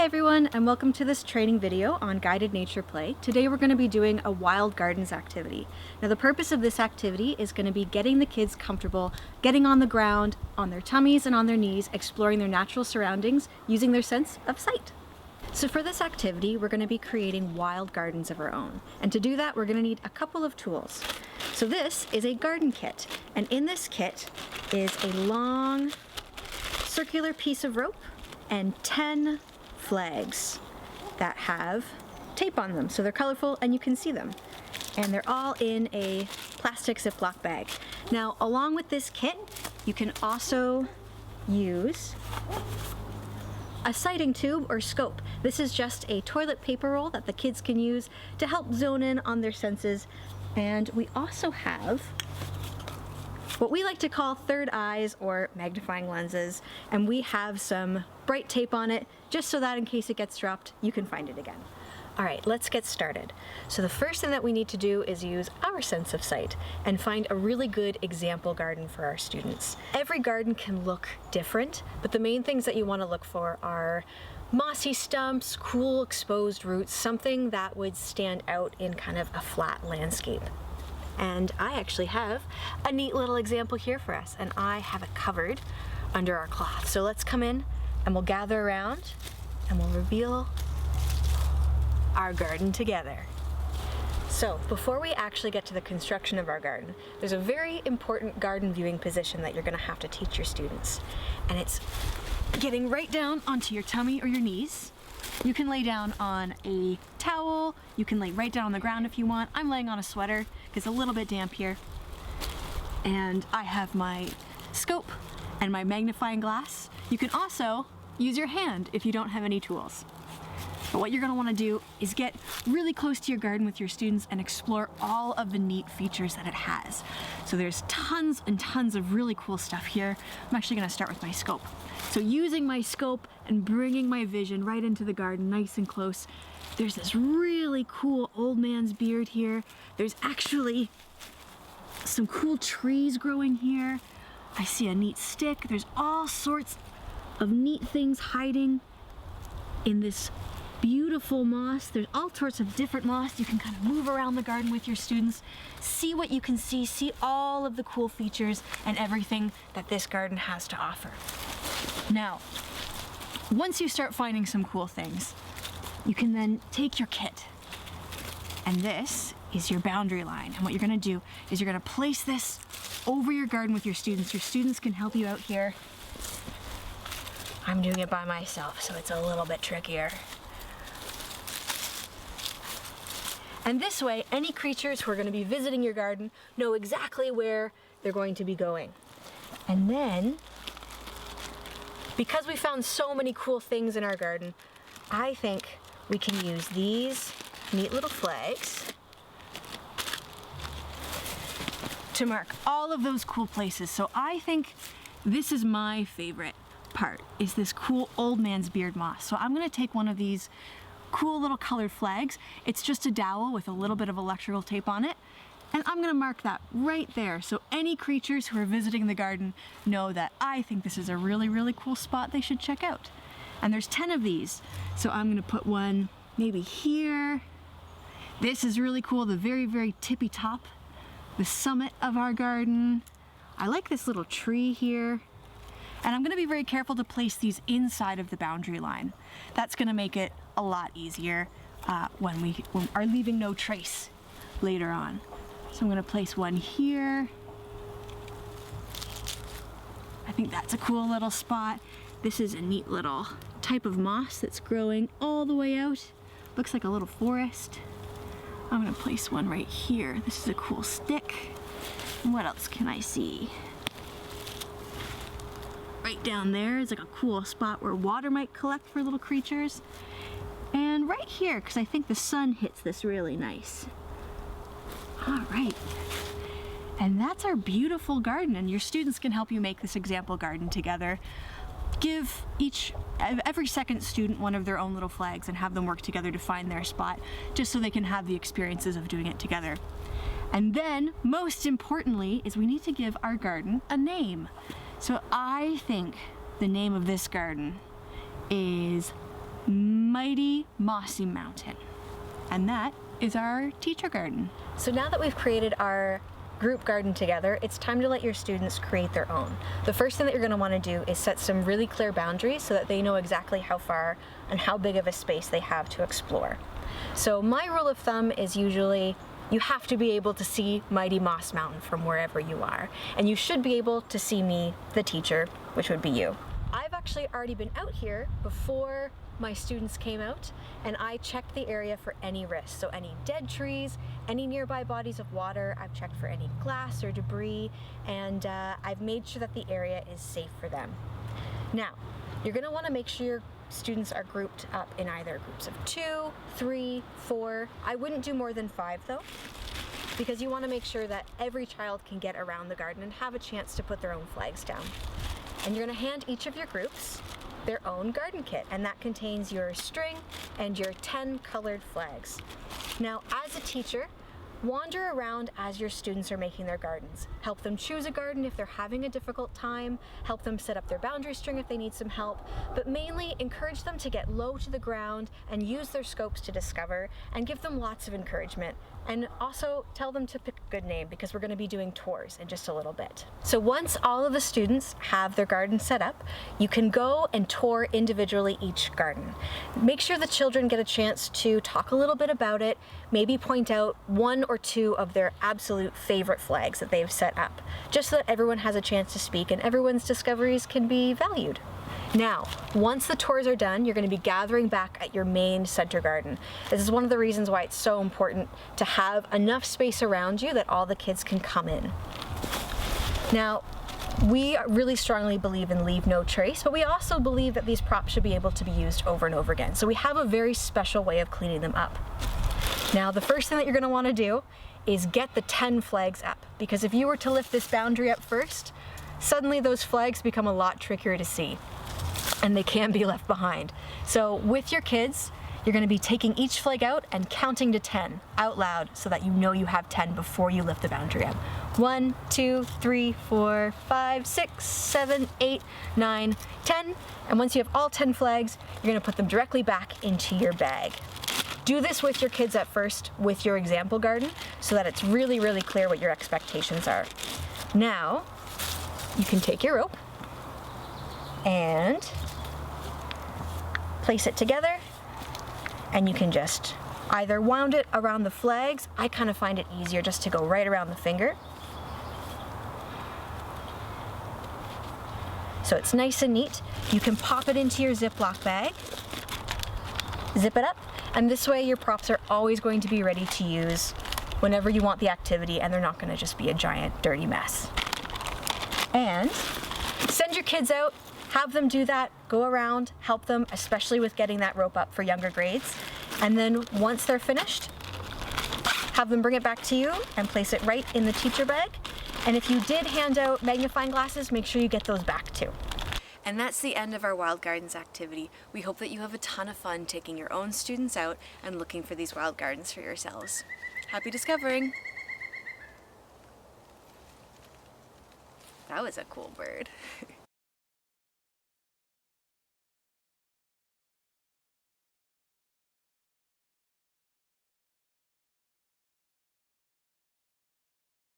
Hi everyone, and welcome to this training video on guided nature play. Today we're going to be doing a wild gardens activity. Now the purpose of this activity is going to be getting the kids comfortable, getting on the ground, on their tummies and on their knees, exploring their natural surroundings, using their sense of sight. So for this activity, we're going to be creating wild gardens of our own. And to do that, we're going to need a couple of tools. So this is a garden kit, and in this kit is a long circular piece of rope and 10 flags that have tape on them, so they're colorful and you can see them, and they're all in a plastic ziplock bag. Now along with this kit you can also use a sighting tube or scope. This is just a toilet paper roll that the kids can use to help zone in on their senses, and we also have what we like to call third eyes or magnifying lenses, and we have some bright tape on it just so that in case it gets dropped you can find it again. Alright, let's get started. So the first thing that we need to do is use our sense of sight and find a really good example garden for our students. Every garden can look different, but the main things that you want to look for are mossy stumps, cool exposed roots, something that would stand out in kind of a flat landscape. And I actually have a neat little example here for us, and I have it covered under our cloth. So let's come in and we'll gather around and we'll reveal our garden together. So before we actually get to the construction of our garden, there's a very important garden viewing position that you're going to have to teach your students, and it's getting right down onto your tummy or your knees. You can lay down on a towel, you can lay right down on the ground if you want. I'm laying on a sweater because it's a little bit damp here. And I have my scope and my magnifying glass. You can also use your hand if you don't have any tools. But what you're going to want to do is get really close to your garden with your students and explore all of the neat features that it has. So there's tons and tons of really cool stuff here. I'm actually going to start with my scope. So using my scope and bringing my vision right into the garden nice and close, there's this really cool old man's beard here. There's actually some cool trees growing here. I see a neat stick. There's all sorts of neat things hiding in this beautiful moss. There's all sorts of different moss. You can kind of move around the garden with your students, see what you can see all of the cool features and everything that this garden has to offer. Now, once you start finding some cool things, you can then take your kit, and this is your boundary line. And what you're going to do is you're going to place this over your garden with your students. Your students can help you out here. I'm doing it by myself, so it's a little bit trickier. And this way, any creatures who are going to be visiting your garden know exactly where they're going to be going. And then, because we found so many cool things in our garden, I think we can use these neat little flags to mark all of those cool places. So I think this is my favorite part, is this cool old man's beard moss. So I'm going to take one of these cool little colored flags. It's just a dowel with a little bit of electrical tape on it, and I'm gonna mark that right there so any creatures who are visiting the garden know that I think this is a really, really cool spot they should check out. And there's 10 of these, so I'm gonna put one maybe here. This is really cool, the very, very tippy top, the summit of our garden. I like this little tree here. And I'm going to be very careful to place these inside of the boundary line. That's going to make it a lot easier when we are leaving no trace later on. So I'm going to place one here. I think that's a cool little spot. This is a neat little type of moss that's growing all the way out. Looks like a little forest. I'm going to place one right here. This is a cool stick. And what else can I see? Right down there is like a cool spot where water might collect for little creatures. And right here, because I think the sun hits this really nice. All right. And that's our beautiful garden, and your students can help you make this example garden together. Give every second student one of their own little flags and have them work together to find their spot, just so they can have the experiences of doing it together. And then, most importantly, is we need to give our garden a name. So I think the name of this garden is mighty mossy mountain. And that is our teacher garden. So now that we've created our group garden together, it's time to let your students create their own. The first thing that you're going to want to do is set some really clear boundaries so that they know exactly how far and how big of a space they have to explore. So my rule of thumb is usually you have to be able to see Mighty Moss Mountain from wherever you are. And you should be able to see me, the teacher, which would be you. I've actually already been out here before my students came out, and I checked the area for any risks. So any dead trees, any nearby bodies of water, I've checked for any glass or debris, and I've made sure that the area is safe for them. Now, you're gonna wanna make sure your students are grouped up in either groups of 2, 3, 4. I wouldn't do more than 5 though, because you wanna make sure that every child can get around the garden and have a chance to put their own flags down. And you're gonna hand each of your groups their own garden kit, and that contains your string and your 10 colored flags. Now, as a teacher, wander around as your students are making their gardens. Help them choose a garden if they're having a difficult time, help them set up their boundary string if they need some help, but mainly encourage them to get low to the ground and use their scopes to discover, and give them lots of encouragement. And also tell them to pick a good name, because we're going to be doing tours in just a little bit. So once all of the students have their garden set up, you can go and tour individually each garden. Make sure the children get a chance to talk a little bit about it, maybe point out 1 or 2 of their absolute favorite flags that they've set up, just so that everyone has a chance to speak and everyone's discoveries can be valued. Now, once the tours are done, you're going to be gathering back at your main center garden. This is one of the reasons why it's so important to have enough space around you that all the kids can come in. Now, we really strongly believe in leave no trace, but we also believe that these props should be able to be used over and over again. So we have a very special way of cleaning them up. Now, the first thing that you're going to want to do is get the 10 flags up, because if you were to lift this boundary up first, suddenly those flags become a lot trickier to see, and they can be left behind. So with your kids, you're going to be taking each flag out and counting to 10 out loud so that you know you have 10 before you lift the boundary up. 1, 2, 3, 4, 5, 6, 7, 8, 9, 10. And once you have all 10 flags, you're going to put them directly back into your bag. Do this with your kids at first with your example garden so that it's really, really clear what your expectations are. Now, you can take your rope and place it together, and you can just either wound it around the flags. I kind of find it easier just to go right around the finger. So it's nice and neat. You can pop it into your ziplock bag, zip it up, and this way your props are always going to be ready to use whenever you want the activity, and they're not going to just be a giant dirty mess. And send your kids out, have them do that, go around, help them, especially with getting that rope up for younger grades. And then once they're finished, have them bring it back to you and place it right in the teacher bag. And if you did hand out magnifying glasses, make sure you get those back too. And that's the end of our Wild Gardens activity. We hope that you have a ton of fun taking your own students out and looking for these wild gardens for yourselves. Happy discovering! That was a cool bird.